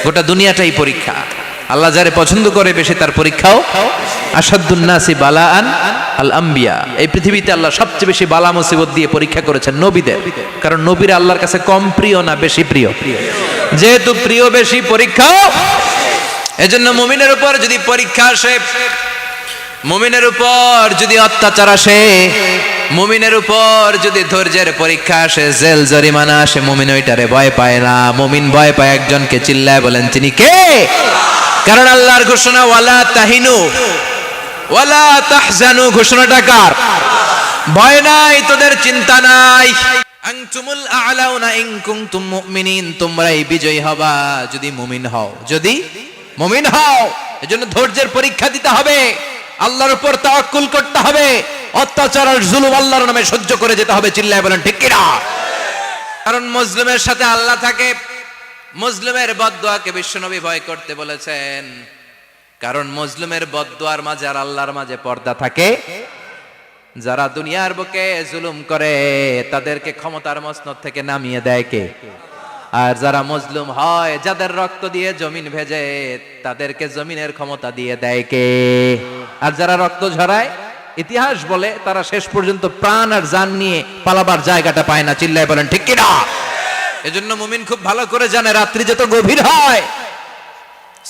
গোটা দুনিয়াটাই পরীক্ষা। আল্লাহ যারে পছন্দ করে বেশি তার পরীক্ষাও। আসাদুন নাসি বালাআন আল আম্বিয়া, এই পৃথিবীতে আল্লাহ সবচেয়ে বেশি বালা মুসিবত দিয়ে পরীক্ষা করেছেন নবীদের, কারণ নবীরা আল্লাহর কাছে কম প্রিয় না বেশি প্রিয়? যেহেতু প্রিয় বেশি, পরীক্ষাও। এজন্য মুমিনের উপর যদি পরীক্ষা আসে, মুমিনের উপর যদি অত্যাচার আসে, মুমিনের উপর যদি ধৈর্যের পরীক্ষা আসে, জেল জরিমানা আসে, মুমিন ওইটারে ভয় পায় না। মুমিন ভয় পায় একজনকে, চিল্লায় বলেন তিনি কে? কারণ আল্লাহর ঘোষণা ওয়ালা তাহিনু ওয়ালা তাহজানু, ঘোষণাটা কার? ভয় নাই, তোদের চিন্তা নাই। আনতুমুল আ'লাউনা ইন কুনতুম মুমিনিন, তোমরাই বিজয়ী হবা যদি মুমিন হও, যদি মুমিন হও। এজন্য ধৈর্যের পরীক্ষা দিতে হবে, আল্লাহর উপর তাওয়াক্কুল করতে হবে, অত্যাচার আর জুলুম আল্লাহর নামে সহ্য করে যেতে হবে। চিল্লায় বলেন ঠিক কিনা? কারণ মুসলিমের সাথে আল্লাহ থাকে। মুসলিমের বদদুয়াকে বিশ্বনবী ভয় করতে বলেছেন, কারণ মুসলিমের বদদুয়ার মাঝে আর আল্লাহর মাঝে পর্দা থাকে। যারা দুনিয়ার বুকে জুলুম করে তাদেরকে ক্ষমতার মসনদ থেকে নামিয়ে দেয় কে? আর যারা মজলুম হয়, যাদের রক্ত দিয়ে জমিন ভেজে, তাদেরকে জমিনের ক্ষমতা দিয়ে দেয় কে? আর যারা রক্ত ঝরায়, ইতিহাস বলে তারা শেষ পর্যন্ত প্রাণ আর জান নিয়ে পালাবার জায়গাটা পায় না। চিল্লায় বলেন ঠিক কিনা? এজন্য মুমিন খুব ভালো করে জানে, রাত্রি যত গভীর হয়,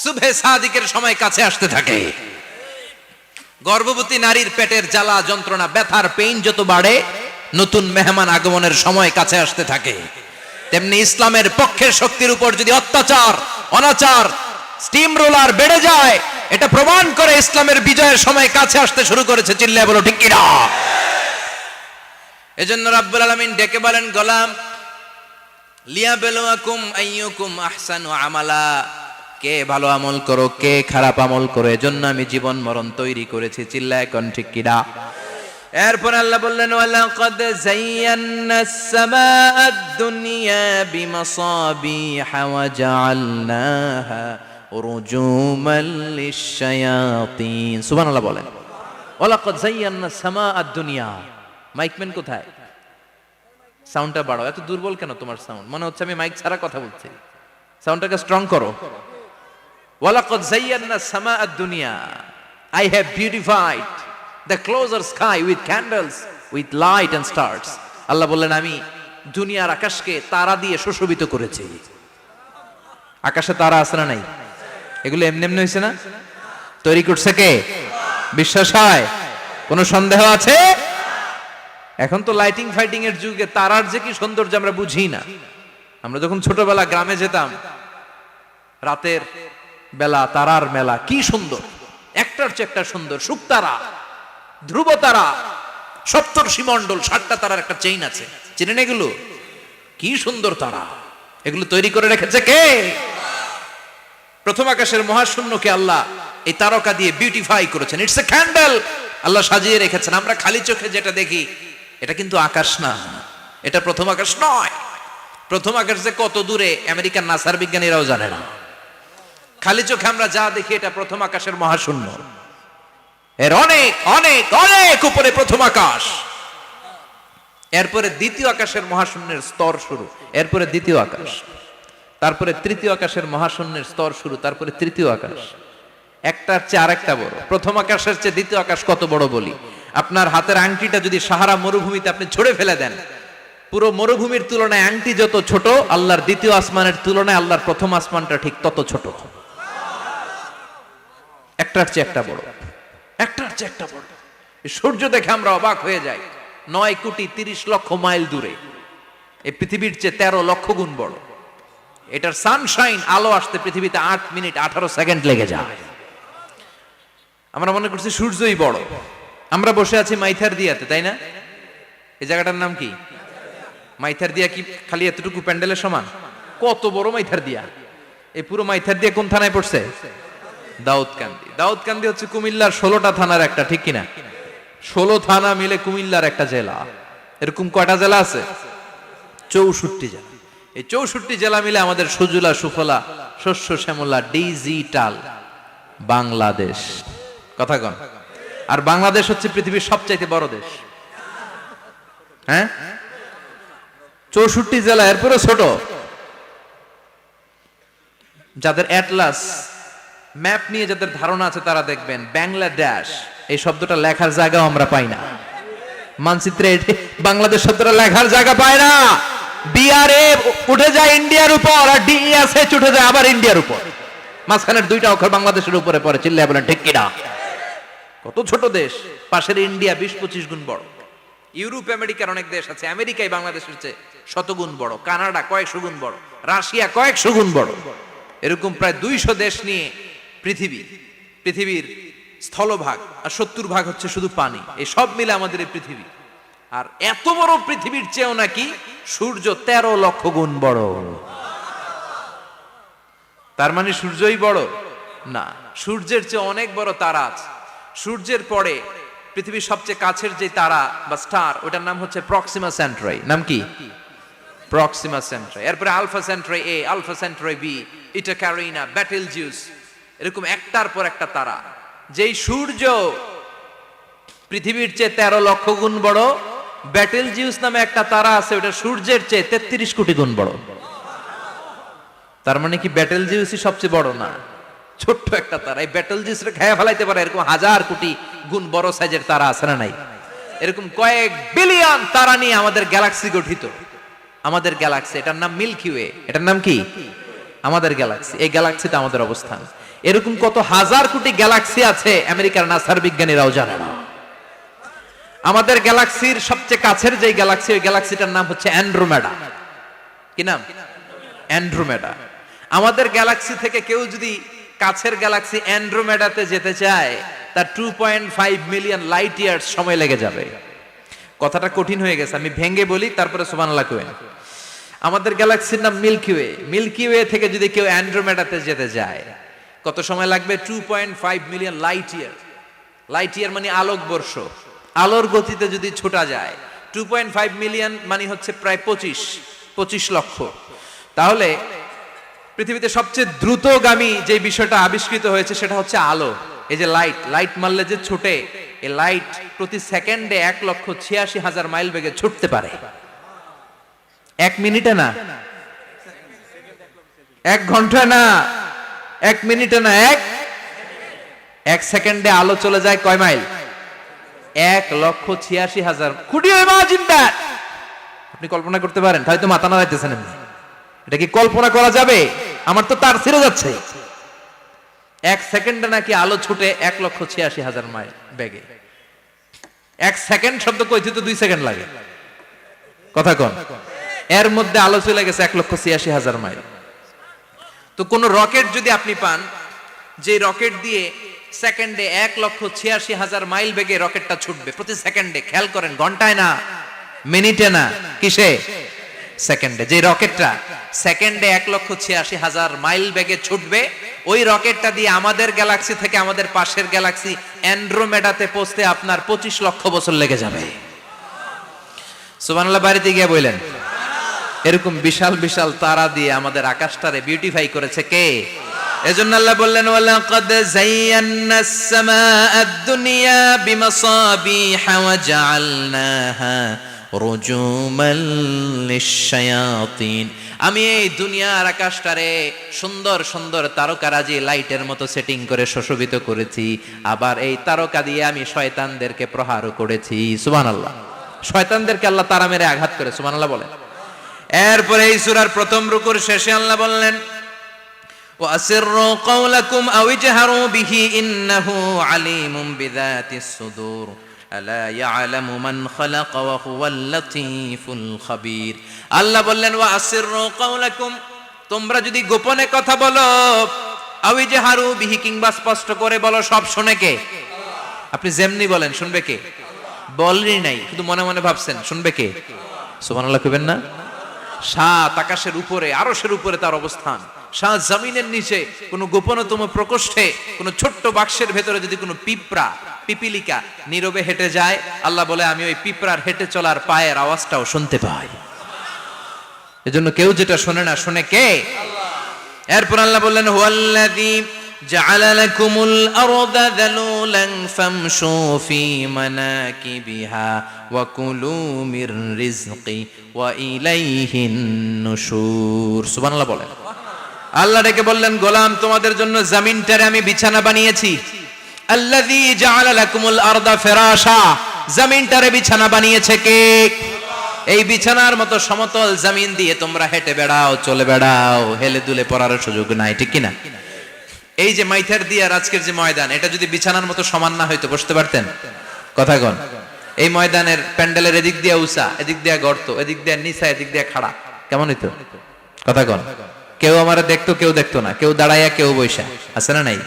সুবহে সাদিকের সময় কাছে আসতে থাকে। গর্ভবতী নারীর পেটের জ্বালা যন্ত্রণা, ব্যথার পেইন যত বাড়ে, নতুন মেহমান আগমনের সময় কাছে আসতে থাকে। তেমনি ইসলামের পক্ষের শক্তির উপর যদি অত্যাচার, অনাচার, স্টিম রোলার বেড়ে যায়, এটা প্রমাণ করে ইসলামের বিজয়ের সময় কাছে আসতে শুরু করেছে। চিল্লায় বলো ঠিক কিনা? এজন্য রাব্বুল আলামিন ডেকে বলেন, গোলাম লিয়াবলুয়াকুম আইয়ুকুম আহসানু আমালা, কে ভালো আমল করো, কে খারাপ আমল করো, এজন্য আমি জীবন মরণ তৈরি করেছি। চিল্লায় কোন ঠিক কিনা? এরপর আল্লাহ বললেন, ওয়ালাকাদ যায়্যানাস সামাআদ দুনিয়া বিমাসাবিহা ওয়া জাআলনাহা রুজুমান লিশ-শায়াতিন। সুবহানাল্লাহ বলেন। ওয়ালাকাদ যায়্যানাস সামাআদ দুনিয়া। মাইকম্যান কোথায়? সাউন্ডটা বাড়াও। এত দুর্বল কেন তোমার সাউন্ড? মনে হচ্ছে আমি মাইক ছাড়া কথা বলছি। সাউন্ডটাকে স্ট্রং করো। ওয়ালাকাদ যায়্যানাস সামাআদ দুনিয়া, I have beautified the closer sky with candles, with light and stars. আল্লাহ বললেন, আমি দুনিয়ার আকাশকে তারা দিয়ে সুশোভিত করেছি। আকাশে তারা আছে না নাই? এগুলো এমনি এমনি হয়েছে না? তৈরি করছে কে? বিশ্বাস হয়? কোনো সন্দেহ আছে? এখন তো লাইটিং ফাইটিং এর যুগে তারার যে কি সৌন্দর্য আমরা বুঝি না। আমরা যখন ছোটবেলা গ্রামে যেতাম, রাতের বেলা তারার মেলা, কি সুন্দর, একটার চেয়ে একটা সুন্দর। শুকতারা, ধ্রুব তারা, সপ্তর্ষি মণ্ডল, 7টা তারার একটা চেইন আছে, চেনেন এগুলো? কি সুন্দর তারা! এগুলো তৈরি করে রেখেছে কে? প্রথম আকাশের মহাশূন্যকে আল্লাহ এই তারকা দিয়ে বিউটিফাই করেছেন। ইটস এ ক্যান্ডেল, আল্লাহ সাজিয়ে রেখেছেন। আমরা খালি চোখে যেটা দেখি, এটা কিন্তু আকাশ না, এটা প্রথম আকাশ নয়। প্রথম আকাশ যে কত দূরে আমেরিকার নাসার বিজ্ঞানীরাও জানে না। খালি চোখে আমরা যা দেখি, এটা প্রথম আকাশের মহাশূন্য। এর অনেক অনেক অনেক উপরে প্রথম আকাশ। এরপরে দ্বিতীয় আকাশের মহাশূন্যের স্তর শুরু, এরপরে দ্বিতীয় আকাশ, তারপরে তৃতীয় আকাশের মহাশূন্যের স্তর শুরু, তারপরে তৃতীয় আকাশ। একটার চেয়ে আরেকটা বড়। প্রথম আকাশের চেয়ে দ্বিতীয় আকাশ কত বড় বলি, আপনার হাতের আংটিটা যদি সাহারা মরুভূমিতে আপনি ছুঁড়ে ফেলে দেন, পুরো মরুভূমির তুলনায় আংটি যত ছোট, আল্লাহর দ্বিতীয় আসমানের তুলনায় আল্লাহর প্রথম আসমানটা ঠিক তত ছোট। একটার চেয়ে একটা বড়, একটার চেয়ে একটা বড়। সূর্য দেখে আমরা অবাক হয়ে যাই, 9,30,00,000 মাইল দূরে। এই পৃথিবীর চেয়ে 13 লক্ষ গুণ বড়। এটার সানশাইন, আলো আসতে পৃথিবীতে 8 মিনিট 18 সেকেন্ড লেগে যায়। আমরা মনে করছি সূর্যই বড়। আমরা বসে আছি মাইথার দিয়াতে, তাই না? এই জায়গাটার নাম কি? মাইথার দিয়া। কি খালি এতটুকু প্যান্ডেলের সমান? কত বড় মাইথার দিয়া! এই পুরো মাইথার দিয়া কোন থানায় পড়ছে? দাউদকান্দি। দাউদকান্দি হচ্ছে কুমিল্লার 16টা থানার একটা, ঠিক কিনা? 16 থানা মিলে কুমিল্লার একটা জেলা। এরকম কয়টা জেলা আছে? 64 জেলা। এই 64 জেলা মিলে আমাদের সুজলা সুফলা শস্য শ্যামলা ডিজিটাল বাংলাদেশ। কথা কন। আর বাংলাদেশ হচ্ছে পৃথিবীর সবচাইতে বড় দেশ। হ্যাঁ, 64 জেলা, এরপরে ছোট। যাদের অ্যাটলাস ম্যাপ নিয়ে যাদের ধারণা আছে তারা দেখবেন বাংলাদেশ এই শব্দটা লেখার জায়গাও আমরা পাই না। মানচিত্রে বাংলাদেশ শব্দটা লেখার জায়গা পায় না। বিআরএ উঠে যায় ইন্ডিয়ার উপর, আর ডিএসএচ উঠে যায় আবার ইন্ডিয়ার উপর। মাঝখানের দুইটা অক্ষর বাংলাদেশের উপরে পড়ে। চিল্লায় বলেন ঠিক কিনা? কত ছোট দেশ, পাশের ইন্ডিয়া 20-25 গুণ বড়। ইউরোপ আমেরিকার অনেক দেশ আছে, আমেরিকায় বাংলাদেশের চেয়ে শতগুণ বড়, কানাডা কয়েকশো গুণ বড়, রাশিয়া কয়েকশো গুণ বড়। এরকম প্রায় 200 দেশ নিয়ে পৃথিবীর স্থলভাগ, আর 70% হচ্ছে শুধু পানি। এই সব মিলে আমাদের এই পৃথিবী। আর এত বড় পৃথিবীর চেয়েও নাকি সূর্য 13 লক্ষ গুণ বড়। তার মানে সূর্যই বড় না, সূর্যের চেয়ে অনেক বড় তারা আছে। সূর্যের পরে পৃথিবীর সবচেয়ে কাছের যে তারা বা স্টার, ওটার নাম হচ্ছে প্রক্সিমা সেন্ট্রাই। নাম কি? প্রক্সিমা সেন্ট্রাই। এরপরে আলফা সেন্ট্রাই এ, আলফা সেন্ট্রাই বি, ইটা ক্যারিনা, বেটেলজিউস, এরকম একটার পর একটা তারা। যেই সূর্য পৃথিবীর চেয়ে 13 লক্ষ গুণ বড়, বেটেলজিউস নামে একটা তারা আছে, ওটা সূর্যের চেয়ে 33 কোটি গুণ বড়। তার মানে কি বেটেলজিউসই সবচেয়ে বড় না? ছোট্ট একটা তারা। এই বেটেলজিউসরে খেয়ে ফেলাইতে পারে এরকম 1000 কোটি গুণ বড় সাইজের তারা আছে না নাই? এরকম কয়েক বিলিয়ন তারা নিয়ে আমাদের গ্যালাক্সি গঠিত। আমাদের গ্যালাক্সি, এটার নাম মিল্কি ওয়ে। এটার নাম কি? আমাদের গ্যালাক্সি। এই গ্যালাক্সিতে আমাদের অবস্থান। এরকম কত হাজার কোটি গ্যালাক্সি আছে আমেরিকার নাসার বিজ্ঞানীরাও জানে না। আমাদের গ্যালাক্সির সবচেয়ে কাছের যে গ্যালাক্সি, ওই গ্যালাক্সিটার নাম হচ্ছে অ্যান্ড্রোমেডা। কি নাম? অ্যান্ড্রোমেডা। আমাদের গ্যালাক্সি থেকে কেউ যদি কাছের গ্যালাক্সি অ্যান্ড্রোমেডাতে যেতে চায়, তার 2.5 মিলিয়ন লাইট ইয়ার্স সময় লেগে যাবে। কথাটা কঠিন হয়ে গেছে, আমি ভেঙে বলি, তারপরে সুবহানাল্লাহ কই। আমাদের গ্যালাক্সির নাম মিল্কি ওয়ে। মিল্কি ওয়ে থেকে যদি কেউ অ্যান্ড্রোমেডাতে যেতে যায়, কত সময় লাগবে? 2.5 million light year. Light year মানে আলোক বর্ষ। আলোর গতিতে যদি ছোটা যায়, 2.5 মিলিয়ন মানে হচ্ছে প্রায় 25 লক্ষ। তাহলে পৃথিবীতে সবচেয়ে দ্রুতগামী যে বিষয়টা আবিষ্কৃত হয়েছে সেটা হচ্ছে আলো। এই যে লাইট মারলে যে ছুটে, এই লাইট প্রতি সেকেন্ডে 1,86,000 মাইল বেগে ছুটতে পারে। 1 মিনিটে না, 1 ঘন্টা না, 1 মিনিটে না, 1 সেকেন্ডে আলো চলে যায় কয় mile? 1,86,000। Could you imagine that? আপনি কল্পনা করতে পারেন? হয়তো মাথা নাড়াইতেছেন। এটা কি কল্পনা করা যাবে? আমার তো তার ছিঁড়ে যাচ্ছে। 1 সেকেন্ডে নাকি আলো ছুটে 1,86,000 মাইল বেগে। 1 সেকেন্ড শব্দ কইতে তো 2 সেকেন্ড লাগে। কথা কোন? এর মধ্যে আলো চলে গেছে 1,86,000 মাইল। তো কোন রকেট যদি আপনি পান, যে রকেট দিয়ে সেকেন্ডে 1,86,000 মাইল বেগে রকেটটা ছুটবে প্রতি সেকেন্ডে, খেয়াল করেন, ঘন্টায় না, মিনিটে না, কিসে? সেকেন্ডে। যে রকেটটা সেকেন্ডে 1,86,000 মাইল বেগে ছুটবে, ওই রকেটটা দিয়ে আমাদের গ্যালাক্সি থেকে আমাদের পাশের গ্যালাক্সি অ্যান্ড্রোমেডাতে পৌঁছতে আপনার 25 লক্ষ বছর লেগে যাবে। সুবহানাল্লাহ বাড়িতে গিয়ে বললেন। এরকম বিশাল বিশাল তারা দিয়ে আমাদের আকাশটারে বিউটিফাই করেছে কে? এজন্য আল্লাহ বললেন, ওয়ালাকাদ যায়্যানাস সামাআদ দুনিয়া বিমাসাবিহা ওয়া জাআলনাহা রুজুমাল লিশ-শায়াতিন। আমি এই দুনিয়ার আকাশটারে সুন্দর সুন্দর তারকারাজি লাইটের মতো সেটিং করে সুশোভিত করেছি। আবার এই তারকা দিয়ে আমি শয়তানদেরকে প্রহারও করেছি। সুবহানাল্লাহ। শয়তানদেরকে আল্লাহ তারা মেরে আঘাত করে। সুবহানাল্লাহ বলেন। এরপরে এই সূরার প্রথম রুকুর শেষে আল্লাহ বললেন, ওয়াসিররু কাওলাকুম আও ইজহারু বিহি ইন্নাহু আলিমুম বিযাতিস সুদূর আলা ইয়ালামু মান খালাকা ওয়া হুয়াল লাতীফুল খাবীর। আল্লাহ বললেন, ওয়াসিররু কাওলাকুম, তোমরা যদি গোপনে কথা বলো, আও ইজহারু বিহি, কিংবা স্পষ্ট করে বলো, সব শুনে কে? আপনি যেমনি বলেন শুনবে কে? বলেনই নাই, শুধু মনে মনে ভাবছেন, শুনবে কে? সুবহানাল্লাহ কইবেন না? সাত আকাশের উপরে, আরশের উপরে তার অবস্থান, সাত জমিনের নিচে কোন গোপনতম প্রকোষ্ঠে, কোন ছোট্ট বাক্সের ভেতরে যদি কোনো পিপিলিকা নীরবে হেঁটে যায়, আল্লাহ বলে আমি ওই পিঁপড়ার হেঁটে চলার পায়ের আওয়াজটাও শুনতে পাই। এজন্য কেউ যেটা শোনে না, শুনে কে? এরপর আল্লাহ বললেন, হুয়াল্লাযী জাআলা লাকুমুল আরদা যালুলান ফামশু ফি মানাকিবিহা ওয়া কুলু মির রিজকি ওয়া ইলাইহিন নুশুর। সুবহানাল্লাহ বলেন। আল্লাহ ডেকে বললেন, গোলাম তোমাদের জন্য জমিনটারে আমি বিছানা বানিয়েছি। আল্লাযী জাআলা লাকুমুল আরদা ফিরাশা, জমিনটারে বিছানা বানিয়েছে কে? এই বিছানার মতো সমতল জমিন দিয়ে তোমরা হেঁটে বেড়াও, চলে বেড়াও, হেলে দুলে পড়ার সুযোগ নাই, ঠিক কিনা? এই যে মাইথার দিয়ে আর আজকের যে ময়দান, এটা যদি বিছানার মতো সমান না হয়তো বসতে পারতেন? কথা কন। এই ময়দানের প্যান্ডেলের এদিক দিয়ে উঁচা, এদিক দিয়ে গর্ত, এদিক দিয়ে নিচা, এদিক দিয়ে খাড়া, কেমন হইতো? কথা কন। কেউ আমারে দেখতো, কেউ দেখতো না, কেউ দাঁড়াইয়া, কেউ বৈশা, আছে না নাই?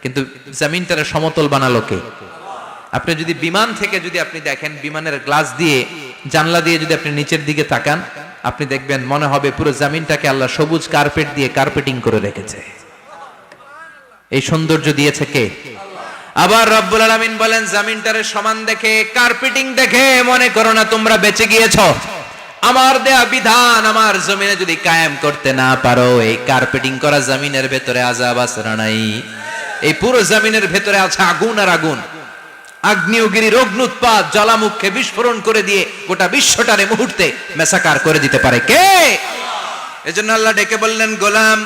কিন্তু জমিনটারে সমতল বানালো কে? আপনি যদি বিমান থেকে যদি আপনি দেখেন, বিমানের গ্লাস দিয়ে, জানলা দিয়ে যদি আপনি নিচের দিকে তাকান, আপনি দেখবেন মনে হবে পুরো জমিনটাকে আল্লাহ সবুজ কার্পেট দিয়ে কার্পেটিং করে রেখেছে। এই সৌন্দর্য দিয়েছে কে? আবার রব্বুল আলামিন বলেন, জমিনটারে সমান দেখে, কার্পেটিং দেখে মনে করো না তোমরা বেঁচে গিয়েছো। আমার দেয়া বিধান আমার জমিনে যদি কায়েম করতে না পারো, এই কার্পেটিং করা জমিনের ভেতরে আযাব আছে না নাই? এই পুরো জমিনের ভেতরে আছে আগুন আর আগুন। আগ্নেয়গিরির অগ্নুৎপাত জ্বালামুখে বিস্ফোরণ করে দিয়ে গোটা বিশ্বটারে মুহূর্তে মেসাকার করে দিতে পারে কে? এজন্য আল্লাহ ডেকে বললেন, গোলাম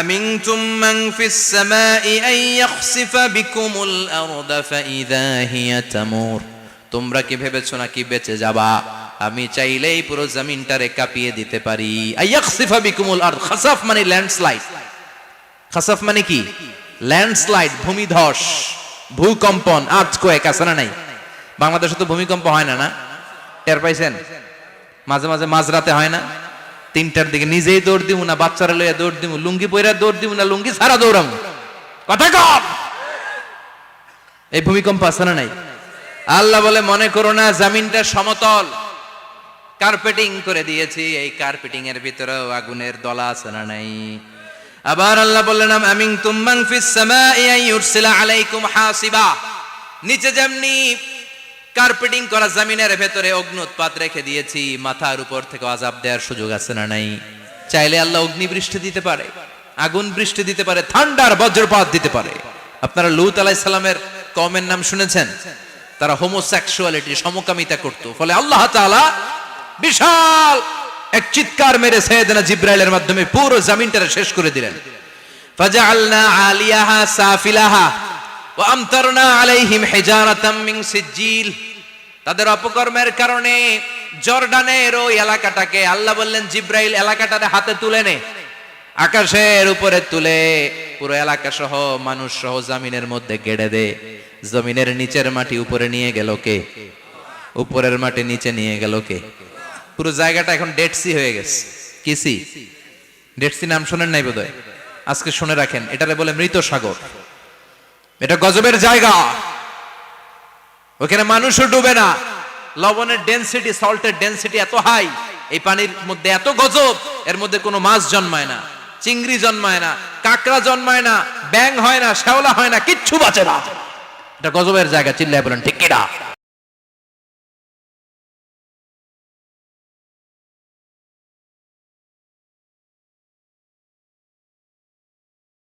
আমিনতুম মান ফিস সামাই আন ইয়াখসিফা বিকুমুল আরদা ফাইযা হিয়া তামুর, তোমরা কি ভেবেছো নাকি বেঁচে যাবা? আমি চাইলেই পুরো জমিনটারে কাঁপিয়ে দিতে পারি। আন ইয়াখসিফা বিকুমুল আরদ, খাসাফ মানে ল্যান্ডস্লাইড। খাসাফ মানে কি? ল্যান্ডস্লাইড, ভূমিধস, ভূকম্পন, আর্থকোয়েক, আছে না নাই? বাংলাদেশে তো ভূমিকম্প হয় না, না? টের পাইছেন? মাঝে মাঝে মাঝরাতে হয় না? 3টার দিকে নিজেই দৌড় দিব না বাচ্চারা লইয়া দৌড় দিব, লুঙ্গি পইরা দৌড় দিব না লুঙ্গি ছাড়া দৌড়াম, কথা কম। এই ভূমিকম্প আছে না নাই? আল্লাহ বলে, মনে করো না জমিনটা সমতল, কার্পেটিং করে দিয়েছি, এই কার্পেটিং এর ভিতরেও আগুনের দলা আছে না নাই? আবার আল্লাহ বললেন, আমিনতুম মান ফিস সামাই আন ইউরসিলা আলাইকুম হাসিবা, নিচে যেমনি কার্পেটিং করা জমিনের ভেতরে অগ্নুৎপাত রেখে দিয়েছি, মাথার উপর থেকে আযাব দেওয়ার সুযোগ আছে না নাই? চাইলে আল্লাহ অগ্নি বৃষ্টি দিতে পারে, আগুন বৃষ্টি দিতে পারে, ঠান্ডার বজ্রপাত দিতে পারে। আপনারা লূত আলাইহিস সালামের কওমের নাম শুনেছেন? তারা হোমোসেক্সুয়ালিটি, সমকামিতা করত, ফলে আল্লাহ তাআলা বিশাল এক চিৎকার মেরে সাইয়েদনা জিবরাইলের মাধ্যমে পুরো জমিনটারে শেষ করে দিলেন। ফাজআলনা আলিয়াহা সাফিলাহা ওয়া আমতারনা আলাইহিম হিজারাতাম মিন সিজিল, তাদের অপকর্মের কারণে জর্ডানের ওই এলাকাটাকে আল্লাহ বললেন, জিবরাইল এলাকাটারে হাতে তুলে নে, আকাশের উপরে তুলে পুরো এলাকা সহ মানুষ সহ জমিনের মধ্যে গেড়ে দে। জমিনের নিচের মাটি উপরে নিয়ে গেল কে? উপরের মাটি নিচে নিয়ে গেল কে? পুরো জায়গাটা এখন ডেড সি হয়ে গেছে। কি সি? ডেড সি নাম শোনেন নাই বোধহয়? আজকে শুনে রাখেন, এটারে বলে মৃত সাগর। এটা গজবের জায়গা, ওখানে মানুষও ডুবে না। লবণের ডেনসিটি, সল্টের ডেনসিটি এত হাই, এই পানির মধ্যে এত গজব, এর মধ্যে কোনো মাছ জন্মায় না, চিংড়ি জন্মায় না, কাঁকড়া জন্মায় না, ব্যাং হয় না, শ্যাওলা হয় না, কিচ্ছু বাঁচে না। এটা গজবের জায়গা, চিল্লায় বলেন ঠিক কিনা?